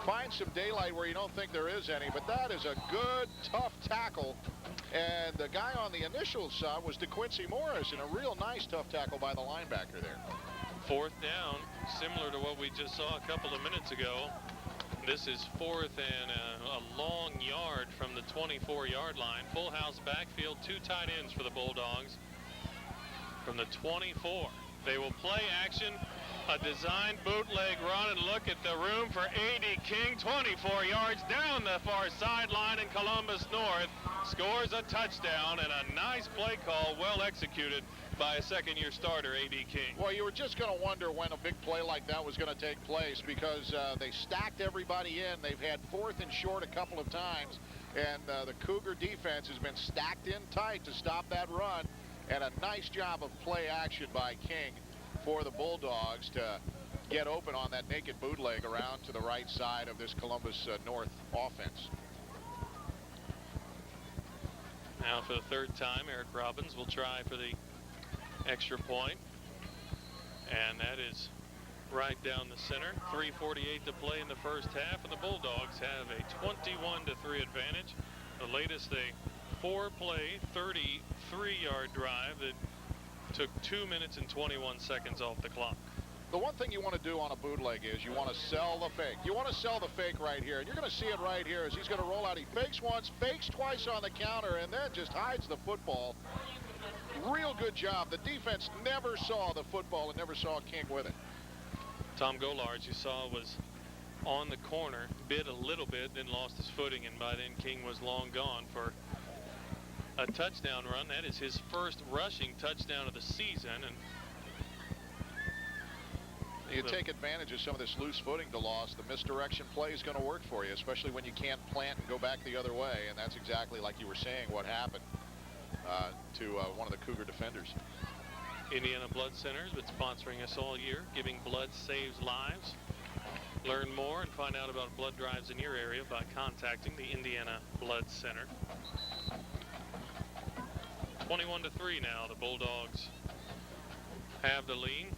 find some daylight where you don't think there is any, but that is a good, tough tackle. And the guy on the initial shot was DeQuincy Morris, and a real nice, tough tackle by the linebacker there. 4th down, similar to what we just saw a couple of minutes ago. This is 4th and a long yard from the 24-yard line. Full house backfield, 2 tight ends for the Bulldogs. From the 24, they will play action, a design bootleg run, and look at the room for A.D. King. 24 yards down the far sideline, and Columbus North scores a touchdown, and a nice play call, well executed by a second-year starter, A.D. King. Well, you were just going to wonder when a big play like that was going to take place, because they stacked everybody in. They've had 4th and short a couple of times, and the Cougar defense has been stacked in tight to stop that run, and a nice job of play action by King for the Bulldogs to get open on that naked bootleg around to the right side of this Columbus North offense. Now for the 3rd time, Eric Robbins will try for the extra point, and that is right down the center. 3:48 to play in the first half, and the Bulldogs have a 21-3 advantage. The latest, a 4-play, 33-yard drive that took 2 minutes and 21 seconds off the clock. The one thing you want to do on a bootleg is you want to sell the fake. You want to sell the fake right here, and you're going to see it right here as he's going to roll out. He fakes once, fakes twice on the counter, and then just hides the football. Real good job. The defense never saw the football and never saw King with it. Tom Golarz, you saw, was on the corner, bit a little bit, then lost his footing, and by then King was long gone for a touchdown run. That is his first rushing touchdown of the season, and you take advantage of some of this loose footing to loss. The misdirection play is going to work for you, especially when you can't plant and go back the other way, and that's exactly, like you were saying, what happened to one of the Cougar defenders. Indiana Blood Center has been sponsoring us all year, giving blood saves lives. Learn more and find out about blood drives in your area by contacting the Indiana Blood Center. 21-3 now. The Bulldogs have the lead.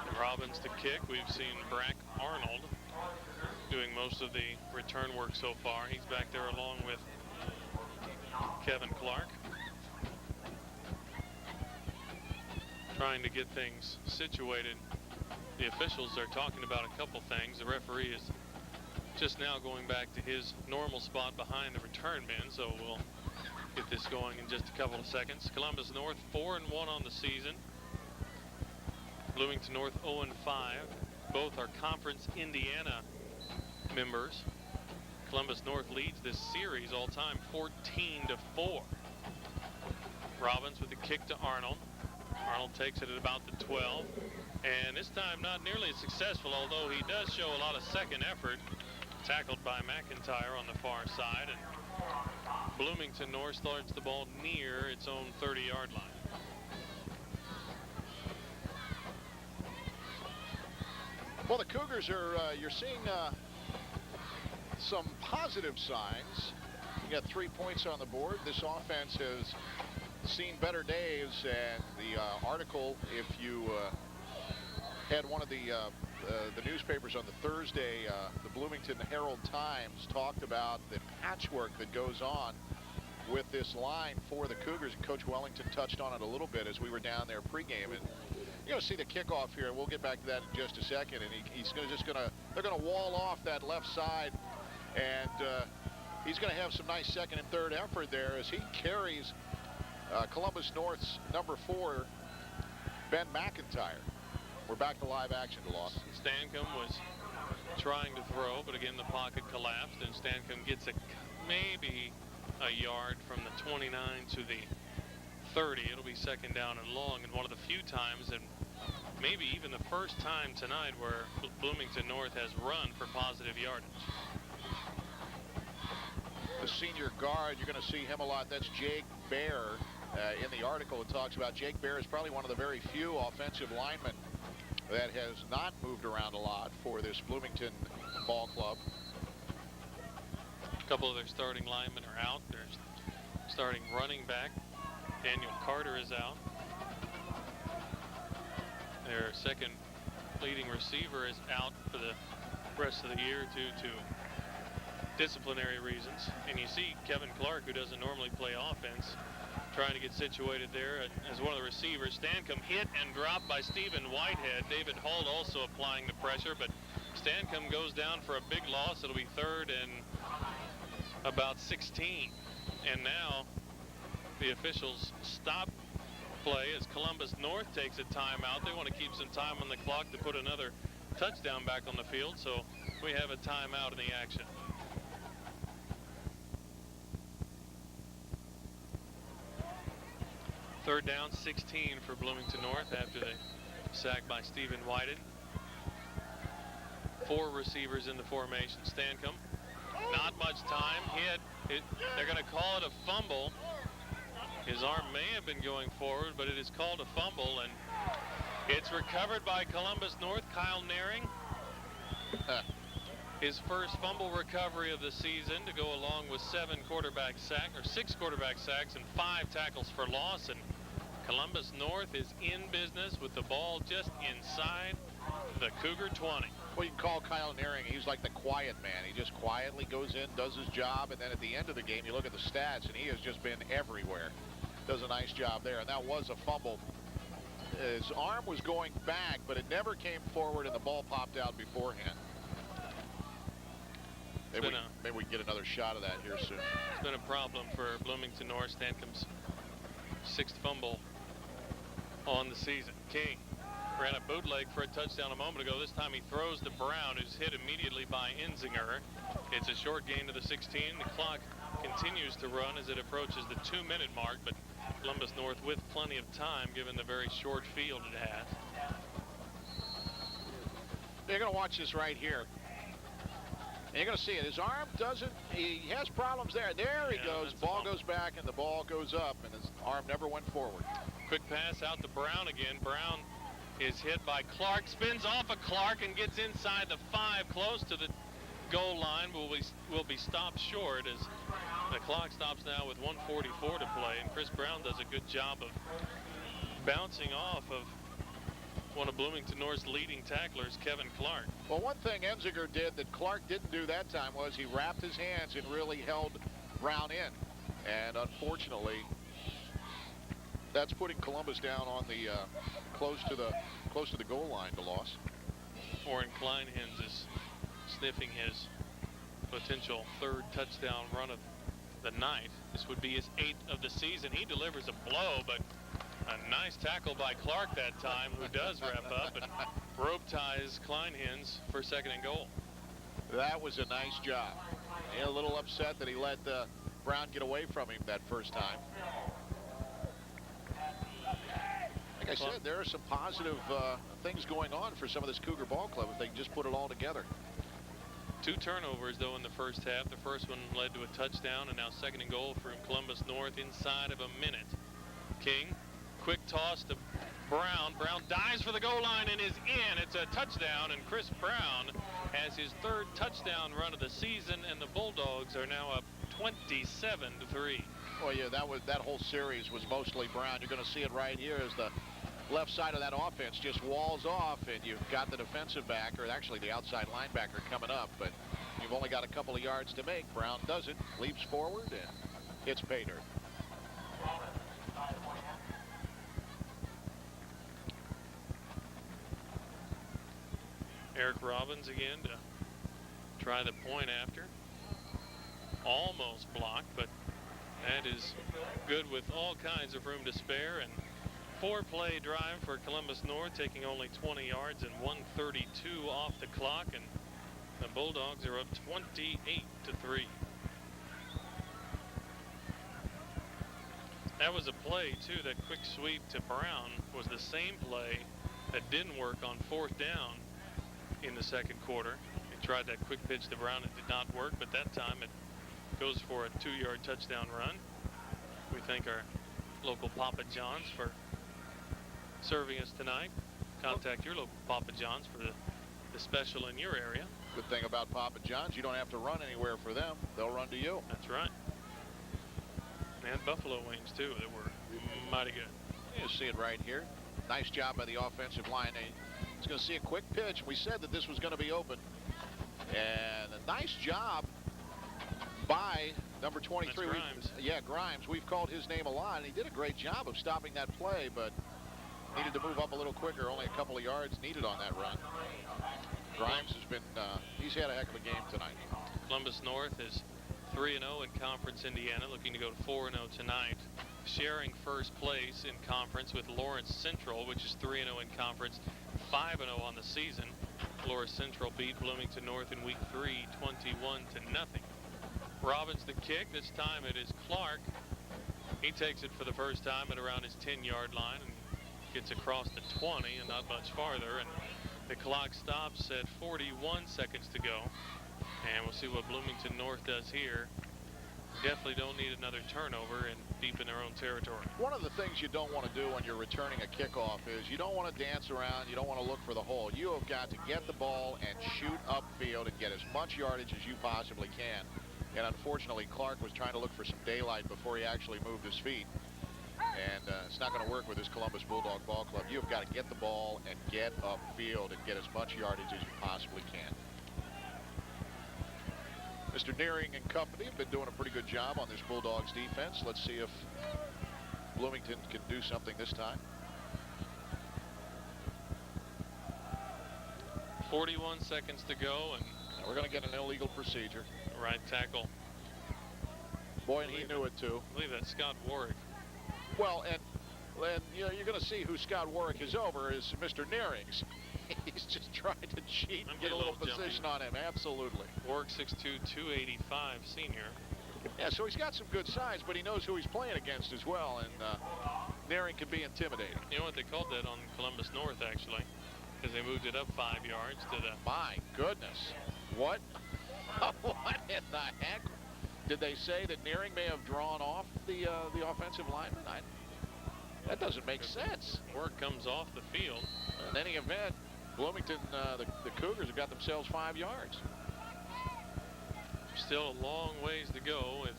And Robbins to kick. We've seen Brack Arnold doing most of the return work so far. He's back there along with Kevin Clark, trying to get things situated. The officials are talking about a couple things. The referee is just now going back to his normal spot behind the return bin, so we'll get this going in just a couple of seconds. Columbus North 4-1 on the season. Bloomington North 0-5. Both are Conference Indiana members. Columbus North leads this series all time 14-4. Robbins with the kick to Arnold. Arnold takes it at about the 12. And this time not nearly as successful, although he does show a lot of second effort. Tackled by McIntyre on the far side. And Bloomington North starts the ball near its own 30-yard line. Well, the Cougars are, you're seeing some positive signs. You got 3 points on the board. This offense has seen better days, and the article, if you had one of the newspapers on the Thursday, the Bloomington Herald-Times talked about the patchwork that goes on with this line for the Cougars, and Coach Wellington touched on it a little bit as we were down there pregame. And you're going to see the kickoff here, and we'll get back to that in just a second. And they're going to wall off that left side, and he's going to have some nice second and third effort there as he carries Columbus North's number 4, Ben McIntyre. We're back to live action, DeLoss. Stancomb was trying to throw, but again the pocket collapsed, and Stancomb gets maybe a yard from the 29 to the 30. It'll be second down and long, and one of the few times, and maybe even the first time tonight, where Bloomington North has run for positive yardage. The senior guard, you're going to see him a lot. That's Jake Bear. In the article, it talks about Jake Bear is probably one of the very few offensive linemen that has not moved around a lot for this Bloomington ball club. A couple of their starting linemen are out. Their starting running back, Daniel Carter, is out. Their second leading receiver is out for the rest of the year due to disciplinary reasons. And you see Kevin Clark, who doesn't normally play offense, trying to get situated there as one of the receivers. Stancomb hit and dropped by Stephen Whitehead. David Holt also applying the pressure, but Stancomb goes down for a big loss. It'll be 3rd and about 16. And now the officials stop play as Columbus North takes a timeout. They want to keep some time on the clock to put another touchdown back on the field, so we have a timeout in the action. Third down, 16 for Bloomington North after the sack by Stephen Whitehead. 4 receivers in the formation. Stancomb, not much time. They're going to call it a fumble. His arm may have been going forward, but it is called a fumble, and it's recovered by Columbus North. Kyle Naring, his first fumble recovery of the season, to go along with 6 quarterback sacks and 5 tackles for loss. And Columbus North is in business with the ball just inside the Cougar 20. Well, you can call Kyle Naring, he's like the quiet man. He just quietly goes in, does his job, and then at the end of the game, you look at the stats, and he has just been everywhere. Does a nice job there, and that was a fumble. His arm was going back, but it never came forward, and the ball popped out beforehand. Maybe we can get another shot of that here soon. It's been a problem for Bloomington North. Stancomb's 6th fumble on the season. King ran a bootleg for a touchdown a moment ago. This time he throws to Brown, who's hit immediately by Enzinger. It's a short gain to the 16. The clock continues to run as it approaches the 2-minute mark, but Columbus North with plenty of time given the very short field it has. You're going to watch this right here. And you're going to see it. His arm doesn't, he has problems there. There he goes. Ball goes back and the ball goes up, and his arm never went forward. Quick pass out to Brown again. Brown is hit by Clark, spins off of Clark and gets inside the 5, close to the goal line. Will be stopped short as the clock stops now with 1:44 to play, and Chris Brown does a good job of bouncing off of one of Bloomington North's leading tacklers, Kevin Clark. Well, one thing Enzinger did that Clark didn't do that time was he wrapped his hands and really held Brown in, and unfortunately that's putting Columbus down on the close to the goal line to loss. Orrin Kleinhens is sniffing his potential 3rd touchdown run of the night. This would be his 8th of the season. He delivers a blow, but a nice tackle by Clark that time, who does wrap up and rope ties Kleinhens for 2nd and goal. That was a nice job. A little upset that he let Brown get away from him that first time. Like I said, there are some positive things going on for some of this Cougar ball club if they can just put it all together. 2 turnovers, though, in the first half. The first one led to a touchdown, and now 2nd and goal from Columbus North inside of a minute. King, quick toss to Brown. Brown dives for the goal line and is in. It's a touchdown, and Chris Brown has his 3rd touchdown run of the season, and the Bulldogs are now up 27-3. Well, yeah, that whole series was mostly Brown. You're going to see it right here as the left side of that offense just walls off, and you've got the defensive back, or actually the outside linebacker, coming up, but you've only got a couple of yards to make. Brown does it, leaps forward, and hits pay dirt. Eric Robbins again to try the point after. Almost blocked, but that is good with all kinds of room to spare. And 4-play drive for Columbus North, taking only 20 yards and 1:32 off the clock, and the Bulldogs are up 28-3. That was a play too. That quick sweep to Brown was the same play that didn't work on 4th down in the 2nd quarter. He tried that quick pitch to Brown. It did not work, but that time it goes for a 2-yard touchdown run. We thank our local Papa John's for serving us tonight. Contact your local Papa John's for the special in your area. Good thing about Papa John's, you don't have to run anywhere for them. They'll run to you. That's right. And buffalo wings too, that were mighty good. You see it right here. Nice job by the offensive line. He's going to see a quick pitch. We said that this was going to be open. And a nice job by number 23. That's Grimes. Yeah, Grimes. We've called his name a lot, and he did a great job of stopping that play, but needed to move up a little quicker. Only a couple of yards needed on that run. Grimes has been, he's had a heck of a game tonight. Columbus North is 3-0 in Conference Indiana, looking to go to 4-0 tonight. Sharing first place in conference with Lawrence Central, which is 3-0 in conference, 5-0 on the season. Lawrence Central beat Bloomington North in week 3, 21-0. Robbins the kick. This time it is Clark. He takes it for the first time at around his 10-yard line and gets across the 20 and not much farther. And the clock stops at 41 seconds to go. And we'll see what Bloomington North does here. Definitely don't need another turnover and deep in their own territory. One of the things you don't want to do when you're returning a kickoff is you don't want to dance around. You don't want to look for the hole. You have got to get the ball and shoot upfield and get as much yardage as you possibly can. And unfortunately, Clark was trying to look for some daylight before he actually moved his feet. And it's not going to work with this Columbus Bulldog Ball Club. You've got to get the ball and get upfield and get as much yardage as you possibly can. Mr. Nearing and company have been doing a pretty good job on this Bulldogs defense. Let's see if Bloomington can do something this time. 41 seconds to go, and we're going to get an illegal procedure. Right tackle. Boy, and he knew it too. I believe that's Scott Warwick. Well, and you know, you're going to see who Scott Warwick is over is Mr. Nearings. He's just trying to cheat and get a little position on him. Absolutely. Warwick 6'2", 285 senior. Yeah, so he's got some good size, but he knows who he's playing against as well, and Nearing can be intimidating. You know what they called that on Columbus North, actually, because they moved it up 5 yards to the... My goodness. What? What in the heck? Did they say that Nearing may have drawn off the offensive lineman? That doesn't make sense. Work comes off the field. In any event, Bloomington, the Cougars have got themselves 5 yards. Still a long ways to go with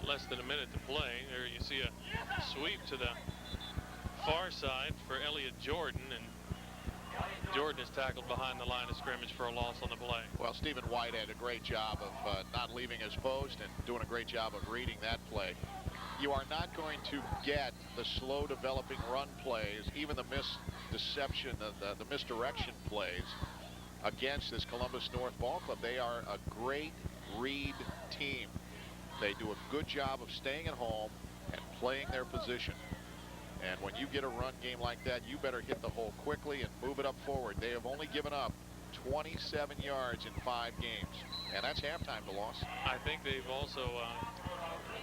less than a minute to play. There you see a sweep to the far side for Elliott Jordan, and Jordan is tackled behind the line of scrimmage for a loss on the play. Well, Stephen White had a great job of not leaving his post and doing a great job of reading that play. You are not going to get the slow developing run plays, even the misdeception, the misdirection plays against this Columbus North Ball Club. They are a great read team. They do a good job of staying at home and playing their position. And when you get a run game like that, you better hit the hole quickly and move it up forward. They have only given up 27 yards in 5 games, and that's halftime to loss. I think they've also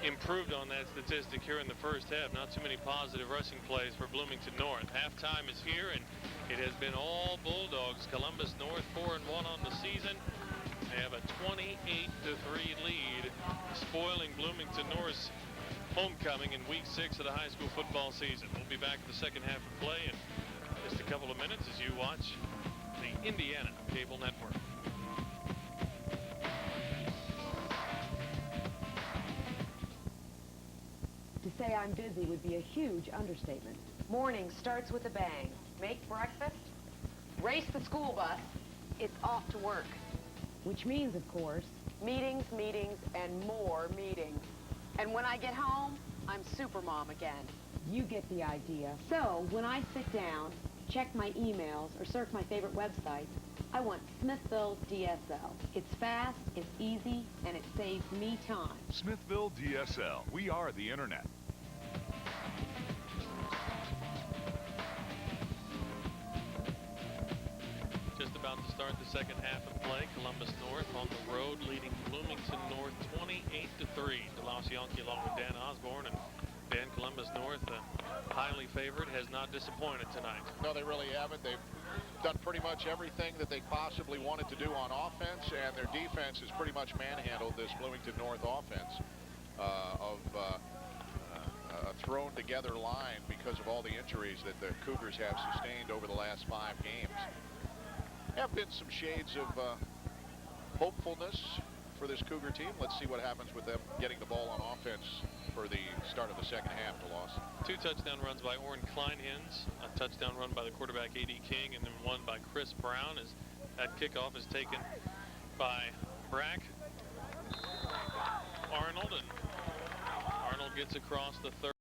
improved on that statistic here in the first half. Not too many positive rushing plays for Bloomington North. Halftime is here, and it has been all Bulldogs. Columbus North 4-1 on the season. They have a 28-3 lead, spoiling Bloomington North's homecoming in week 6 of the high school football season. We'll be back in the second half of play in just a couple of minutes as you watch the Indiana Cable Network. To say I'm busy would be a huge understatement. Morning starts with a bang. Make breakfast, race the school bus, it's off to work. Which means, of course, Meetings, meetings, and more meetings. And when I get home, I'm supermom again. you get the idea. So when I sit down, check my emails, or surf my favorite websites, I want Smithville DSL. It's fast, it's easy, and it saves me time. Smithville DSL. We are the internet. Just about to start the second half of play. Columbus North on the road leading Bloomington North 28-3. DeLoss Yankee along with Dan Osborne, and Dan, Columbus North, highly favored, has not disappointed tonight. No, they really haven't. They've done pretty much everything that they possibly wanted to do on offense, and their defense has pretty much manhandled this Bloomington North offense of a thrown together line because of all the injuries that the Cougars have sustained over the last 5 games. Have been some shades of hopefulness for this Cougar team. Let's see what happens with them getting the ball on offense for the start of the second half. DeLoss. 2 touchdown runs by Orrin Kleinhens, a touchdown run by the quarterback A.D. King, and then one by Chris Brown as that kickoff is taken by Brack. Arnold, and Arnold gets across the 30.